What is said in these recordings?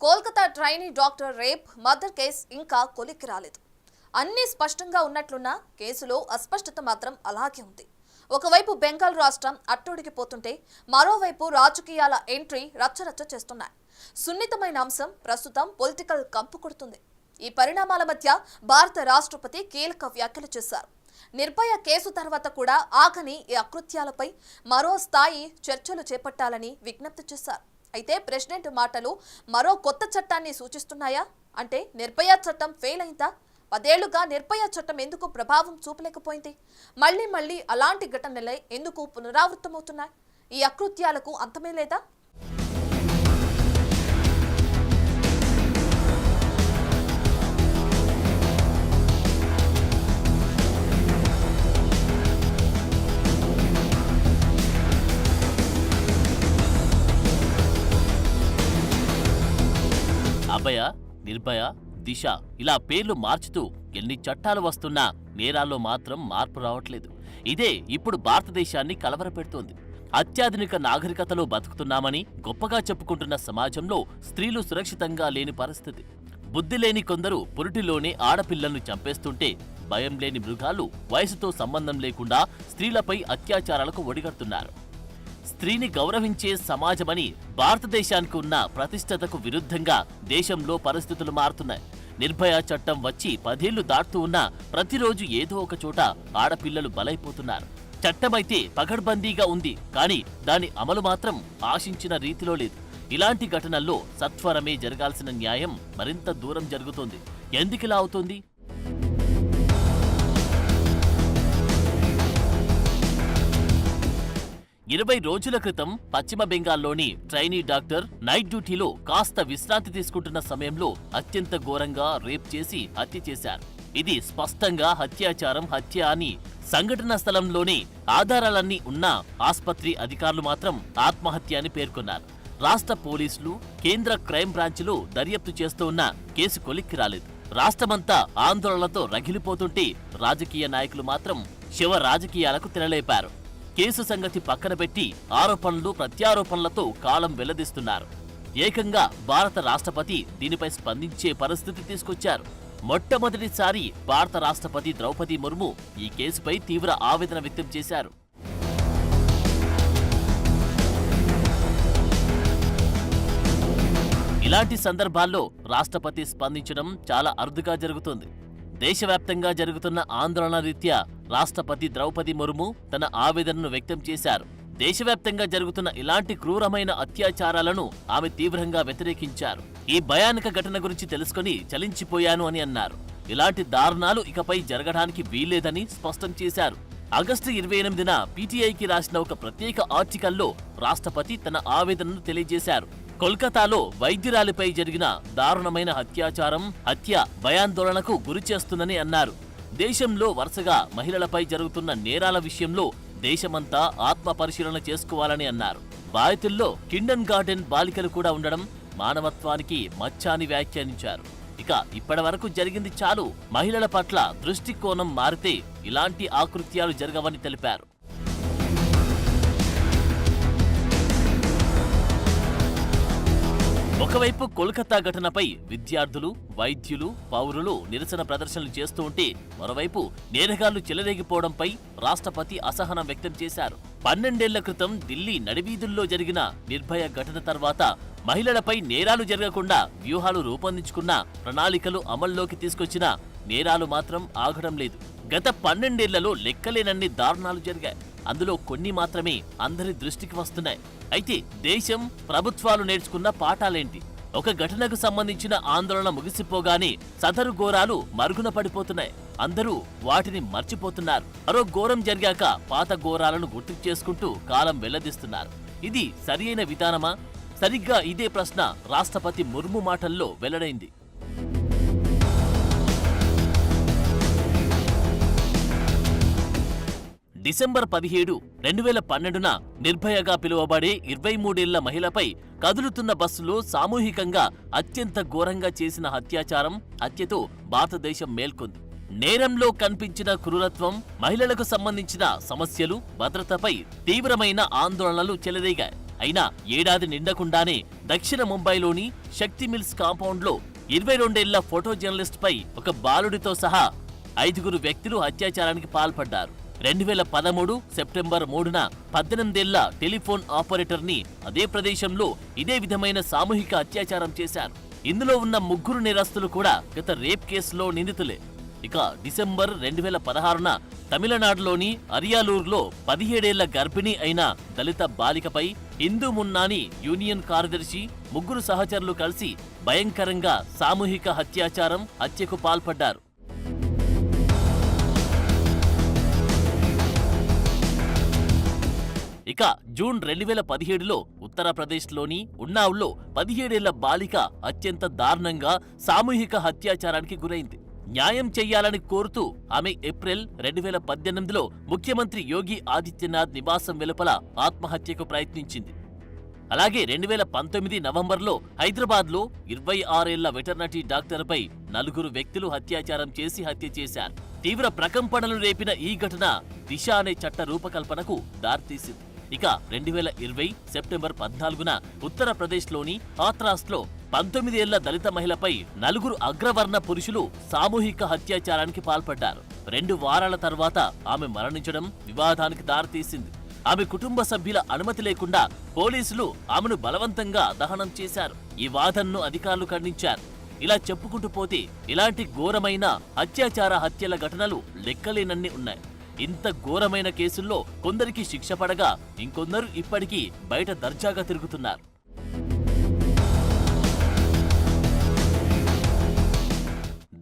Kolkata trainee doctor rape murder case ఇంకా కొలిక్కి రాలేదు. అన్ని స్పష్టంగా ఉన్నట్లున్న కేసులో అస్పష్టత మాత్రం అలాగే ఉంది. ఒకవైపు బెంగాల్ రాష్ట్రం అట్టడుగిపోతుంటే మరోవైపు రాజకీయాల ఎంట్రీ రచ్చరచ్చ చేస్తున్నాయి. సున్నితమైన అంశం ప్రస్తుతం పొలిటికల్ కంపు కొడుతుంది. ఈ పరిణామాల మధ్య భారత రాష్ట్రపతి కీలక వ్యాఖ్యలు చేశారు. నిర్భయ కేసు తర్వాత కూడా ఆగని ఈ అకృత్యాలపై మరో స్థాయి చర్చలు చేపట్టాలని విజ్ఞప్తి చేశారు. అయితే ప్రెసిడెంట్ మాటలు మరో కొత్త చట్టాన్ని సూచిస్తున్నాయా? అంటే నిర్భయ చట్టం ఫెయిల్ అయిందా? 10 ఏళ్లుగా నిర్భయ చట్టం ఎందుకు ప్రభావం చూపలేకపోయింది? మళ్లీ అలాంటి ఘటనలే ఎందుకు పునరావృతమవుతున్నాయి? ఈ అకృత్యాలకు అంతమే లేదా? అభయ, నిర్భయ, దిశ ఇలా పేర్లు మార్చుతూ ఎన్ని చట్టాలు వస్తున్నా నేరాల్లో మాత్రం మార్పు రావట్లేదు. ఇదే ఇప్పుడు భారతదేశాన్ని కలవరపెడుతోంది. అత్యాధునిక నాగరికతలో బతుకుతున్నామని గొప్పగా చెప్పుకుంటున్న సమాజంలో స్త్రీలు సురక్షితంగా లేని పరిస్థితి. బుద్ధి లేని కొందరు పురిటిలోనే ఆడపిల్లలను చంపేస్తుంటే భయం లేని మృగాలు వయసుతో సంబంధం లేకుండా స్త్రీలపై అత్యాచారాలకు ఒడిగడుతున్నారు. స్త్రీని గౌరవించే సమాజమని భారతదేశానికి ఉన్న ప్రతిష్టతకు విరుద్ధంగా దేశంలో పరిస్థితులు మారుతున్నాయి. నిర్భయ చట్టం వచ్చి 10 ఏళ్లు దాటుతూ ఉన్నా ప్రతిరోజు ఏదో ఒక చోట ఆడపిల్లలు బలైపోతున్నారు. చట్టమైతే పకడ్బందీగా ఉంది, కానీ దాని అమలు మాత్రం ఆశించిన రీతిలో లేదు. ఇలాంటి ఘటనల్లో సత్వరమే జరగాల్సిన న్యాయం మరింత దూరం జరుగుతోంది. ఎందుకిలా అవుతోంది? ఇరవై రోజుల క్రితం పశ్చిమ బెంగాల్లోని ట్రైనీ డాక్టర్ నైట్ డ్యూటీలో కాస్త విశ్రాంతి తీసుకుంటున్న సమయంలో అత్యంత ఘోరంగా రేప్ చేసి హత్య చేశారు. ఇది స్పష్టంగా హత్య అని సంఘటన స్థలంలోనే ఆధారాలన్నీ ఉన్నా ఆస్పత్రి అధికారులు మాత్రం ఆత్మహత్య అని పేర్కొన్నారు. రాష్ట్ర పోలీసులు, కేంద్ర క్రైమ్ బ్రాంచ్లు దర్యాప్తు చేస్తూ ఉన్న కేసు కొలిక్కి రాలేదు. రాష్ట్రమంతా ఆందోళనలతో రగిలిపోతుంటే రాజకీయ నాయకులు మాత్రం శివ రాజకీయాలకు తెరలేపారు. కేసు సంగతి పక్కన పెట్టి ఆరోపణలు ప్రత్యారోపణలతో కాలం వెల్లదిస్తున్నారు. ఏకంగా భారత రాష్ట్రపతి దీనిపై స్పందించే పరిస్థితి తీసుకొచ్చారు. మొట్టమొదటిసారి భారత రాష్ట్రపతి ద్రౌపది ముర్ము ఈ కేసుపై తీవ్ర ఆవేదన వ్యక్తం చేశారు. ఇలాంటి సందర్భాల్లో రాష్ట్రపతి స్పందించడం చాలా అరుదుగా జరుగుతుంది. దేశవ్యాప్తంగా జరుగుతున్న ఆందోళన రీత్యా రాష్ట్రపతి ద్రౌపది ముర్ము తన ఆవేదనను వ్యక్తం చేశారు. దేశవ్యాప్తంగా జరుగుతున్న ఇలాంటి క్రూరమైన అత్యాచారాలను ఆమె తీవ్రంగా వ్యతిరేకించారు. ఈ భయానక ఘటన గురించి తెలుసుకుని చలించిపోయాను అని అన్నారు. ఇలాంటి దారుణాలు ఇకపై జరగడానికి వీల్లేదని స్పష్టం చేశారు. ఆగస్టు 28న పీటీఐకి రాసిన ఒక ప్రత్యేక ఆర్టికల్లో రాష్ట్రపతి తన ఆవేదనను తెలియజేశారు. కోల్కతాలో వైద్యురాలిపై జరిగిన దారుణమైన హత్య భయాందోళనకు గురిచేస్తుందని అన్నారు. దేశంలో వరుసగా మహిళలపై జరుగుతున్న నేరాల విషయంలో దేశమంతా ఆత్మ పరిశీలన చేసుకోవాలని అన్నారు. బాధితుల్లో కిండర్ గార్డెన్ బాలికలు కూడా ఉండడం మానవత్వానికి మచ్చ అని వ్యాఖ్యానించారు. ఇక ఇప్పటివరకు జరిగింది చాలు, మహిళల పట్ల దృష్టికోణం మారితే ఇలాంటి ఆకృత్యాలు జరగవని తెలిపారు. ఒకవైపు కోల్కతా ఘటనపై విద్యార్థులు, వైద్యులు, పౌరులు నిరసన ప్రదర్శనలు చేస్తూ ఉంటే మరోవైపు నేరగాళ్లు చెలరేగిపోవడంపై రాష్ట్రపతి అసహనం వ్యక్తం చేశారు. 12 ఏళ్ల క్రితం ఢిల్లీ నడివీధుల్లో జరిగిన నిర్భయ ఘటన తర్వాత మహిళలపై నేరాలు జరగకుండా వ్యూహాలు రూపొందించుకున్న ప్రణాళికలు అమల్లోకి తీసుకొచ్చిన నేరాలు మాత్రం ఆగడం లేదు. గత 12 ఏళ్లలో లెక్కలేనన్ని దారుణాలు జరిగాయి. అందులో కొన్ని మాత్రమే అందరి దృష్టికి వస్తున్నాయి. అయితే దేశం, ప్రభుత్వాలు నేర్చుకున్న పాఠాలేంటి? ఒక ఘటనకు సంబంధించిన ఆందోళన ముగిసిపోగానే సదరు ఘోరాలు మరుగున పడిపోతున్నాయి. అందరూ వాటిని మర్చిపోతున్నారు. మరో ఘోరం జరిగాక పాత ఘోరాలను గుర్తు చేసుకుంటూ కాలం వెల్లదిస్తున్నారు. ఇది సరియైన విధానమా? సరిగ్గా ఇదే ప్రశ్న రాష్ట్రపతి ముర్ము మాటల్లో వెల్లడైంది. డిసెంబర్ 17, 2012న నిర్భయగా పిలువబడే 23 ఏళ్ల మహిళపై కదులుతున్న బస్సులో సామూహికంగా అత్యంత ఘోరంగా చేసిన హత్యతో భారతదేశం మేల్కొంది. నేరంలో కనిపించిన క్రూరత్వం, మహిళలకు సంబంధించిన సమస్యలు, భద్రతపై తీవ్రమైన ఆందోళనలు చెలరేగాయి. అయినా ఏడాది నిండకుండానే దక్షిణ ముంబైలోని శక్తి మిల్స్ కాంపౌండ్లో 22 ఏళ్ల ఫోటో జర్నలిస్ట్ పై ఒక బాలుడితో సహా 5 వ్యక్తులు అత్యాచారానికి పాల్పడ్డారు. 2013 సెప్టెంబర్ 3న 18 ఏళ్ల టెలిఫోన్ ఆపరేటర్ ని అదే ప్రదేశంలో ఇదే విధమైన సామూహిక అత్యాచారం చేశారు. ఇందులో ఉన్న 3 నేరస్తులు కూడా గత రేప్ కేసులో నిందితులే. ఇక డిసెంబర్ 2016న తమిళనాడులోని అరియాలూరులో 17 ఏళ్ల గర్భిణి అయిన దళిత బాలికపై హిందూ మున్నాని యూనియన్ కార్యదర్శి 3 సహచరులు కలిసి భయంకరంగా సామూహిక హత్యకు పాల్పడ్డారు. ఇక జూన్ 2017లో ఉత్తరప్రదేశ్లోని ఉన్నావ్లో 17 ఏళ్ల బాలిక అత్యంత దారుణంగా సామూహిక హత్యాచారానికి గురైంది. న్యాయం చెయ్యాలని కోరుతూ ఆమె ఏప్రిల్ 2018లో ముఖ్యమంత్రి యోగి ఆదిత్యనాథ్ నివాసం వెలుపల ఆత్మహత్యకు ప్రయత్నించింది. అలాగే 2019 నవంబర్లో హైదరాబాద్లో 26 ఏళ్ల వెటర్నరీ డాక్టర్పై 4 వ్యక్తులు అత్యాచారం చేసి హత్య చేశారు. తీవ్ర ప్రకంపనలు రేపిన ఈ ఘటన దిశ అనే చట్ట రూపకల్పనకు దారితీసింది. ఇక 2020 సెప్టెంబర్ 14న ఉత్తరప్రదేశ్లోని హాత్రాస్లో 19 ఏళ్ల దళిత మహిళపై 4 అగ్రవర్ణ పురుషులు సామూహిక హత్యాచారానికి పాల్పడ్డారు. 2 వారాల తర్వాత ఆమె మరణించడం వివాదానికి దారితీసింది. ఆమె కుటుంబ సభ్యుల అనుమతి లేకుండా పోలీసులు ఆమెను బలవంతంగా దహనం చేశారు. ఈ వాదనను అధికారులు ఖండించారు. ఇలా చెప్పుకుంటూ పోతే ఇలాంటి ఘోరమైన హత్యల ఘటనలు లెక్కలేనన్ని ఉన్నాయి. ఇంత ఘోరమైన కేసుల్లో కొందరికి శిక్ష పడగా ఇంకొందరు ఇప్పటికీ బయట దర్జాగా తిరుగుతున్నారు.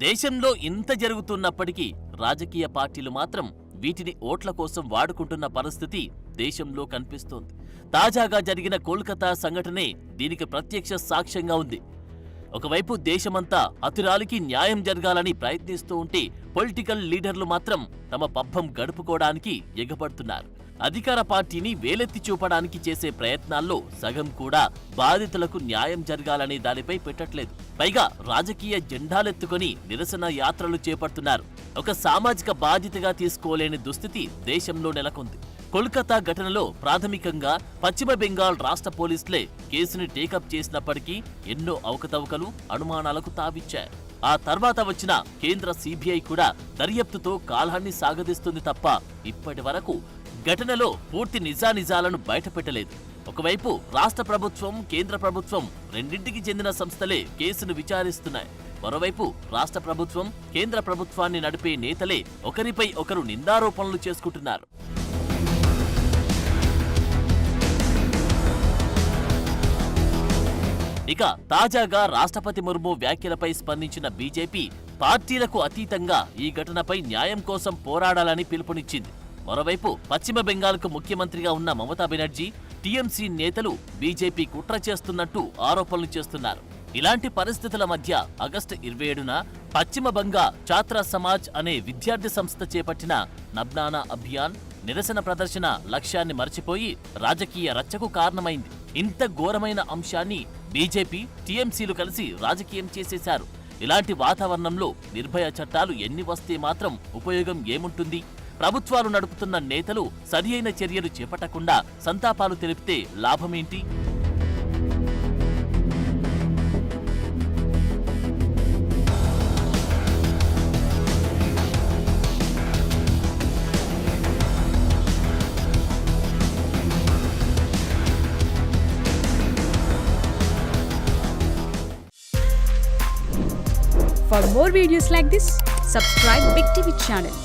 దేశంలో ఇంత జరుగుతున్నప్పటికీ రాజకీయ పార్టీలు మాత్రం వీటిని ఓట్ల కోసం వాడుకుంటున్న పరిస్థితి దేశంలో కనిపిస్తోంది. తాజాగా జరిగిన కోల్కతా సంఘటనే దీనికి ప్రత్యక్ష సాక్ష్యంగా ఉంది. ఒకవైపు దేశమంతా హతురాలికి న్యాయం జరగాలని ప్రయత్నిస్తూ ఉంటే పొలిటికల్ లీడర్లు మాత్రం తమ పబ్బం గడుపుకోవడానికి ఎగపడుతున్నారు. అధికార పార్టీని వేలెత్తి చూపడానికి చేసే ప్రయత్నాల్లో సగం కూడా బాధితులకు న్యాయం జరగాలనే దానిపై పెట్టట్లేదు. పైగా రాజకీయ జెండాలెత్తుకొని నిరసన యాత్రలు చేపడుతున్నారు. ఒక సామాజిక బాధ్యతగా తీసుకోలేని దుస్థితి దేశంలో నెలకొంది. కోల్కతా ఘటనలో ప్రాథమికంగా పశ్చిమ బెంగాల్ రాష్ట్ర పోలీసులే కేసుని టేకప్ చేసినప్పటికీ ఎన్నో అవకతవకలు అనుమానాలకు తావిచ్చాయి. ఆ తర్వాత వచ్చిన కేంద్ర సిబిఐ కూడా దర్యాప్తుతో కాలాన్ని సాగదీస్తుంది తప్ప ఇప్పటి వరకు ఘటనలో పూర్తి నిజానిజాలను బయటపెట్టలేదు. ఒకవైపు రాష్ట్ర ప్రభుత్వం, కేంద్ర ప్రభుత్వం రెండింటికి చెందిన సంస్థలే కేసును విచారిస్తున్నాయి. మరోవైపు రాష్ట్ర ప్రభుత్వం, కేంద్ర ప్రభుత్వాన్ని నడిపే నేతలే ఒకరిపై ఒకరు నిందారోపణలు చేసుకుంటున్నారు. ఇక తాజాగా రాష్ట్రపతి ముర్ము వ్యాఖ్యలపై స్పందించిన బీజేపీ పార్టీలకు అతీతంగా ఈ ఘటనపై న్యాయం కోసం పోరాడాలని పిలుపునిచ్చింది. మరోవైపు పశ్చిమ బెంగాల్కు ముఖ్యమంత్రిగా ఉన్న మమతా బెనర్జీ, టీఎంసీ నేతలు బీజేపీ కుట్ర చేస్తున్నట్టు ఆరోపణలు చేస్తున్నారు. ఇలాంటి పరిస్థితుల మధ్య ఆగస్టు 27న పశ్చిమ బంగా ఛాత్ర సమాజ్ అనే విద్యార్థి సంస్థ చేపట్టిన నబ్నానా అభియాన్ నిరసన ప్రదర్శన లక్ష్యాన్ని మర్చిపోయి రాజకీయ రచ్చకు కారణమైంది. ఇంత ఘోరమైన అంశాన్ని బీజేపీ, టీఎంసీలు కలిసి రాజకీయం చేసేశారు. ఇలాంటి వాతావరణంలో నిర్భయ చట్టాలు ఎన్ని వస్తే మాత్రం ఉపయోగం ఏముంటుంది? ప్రభుత్వాలు నడుపుతున్న నేతలు సరియైన చర్యలు చేపట్టకుండా సంతాపాలు తెలిపితే లాభమేంటి? For more videos like this, subscribe Big TV channel.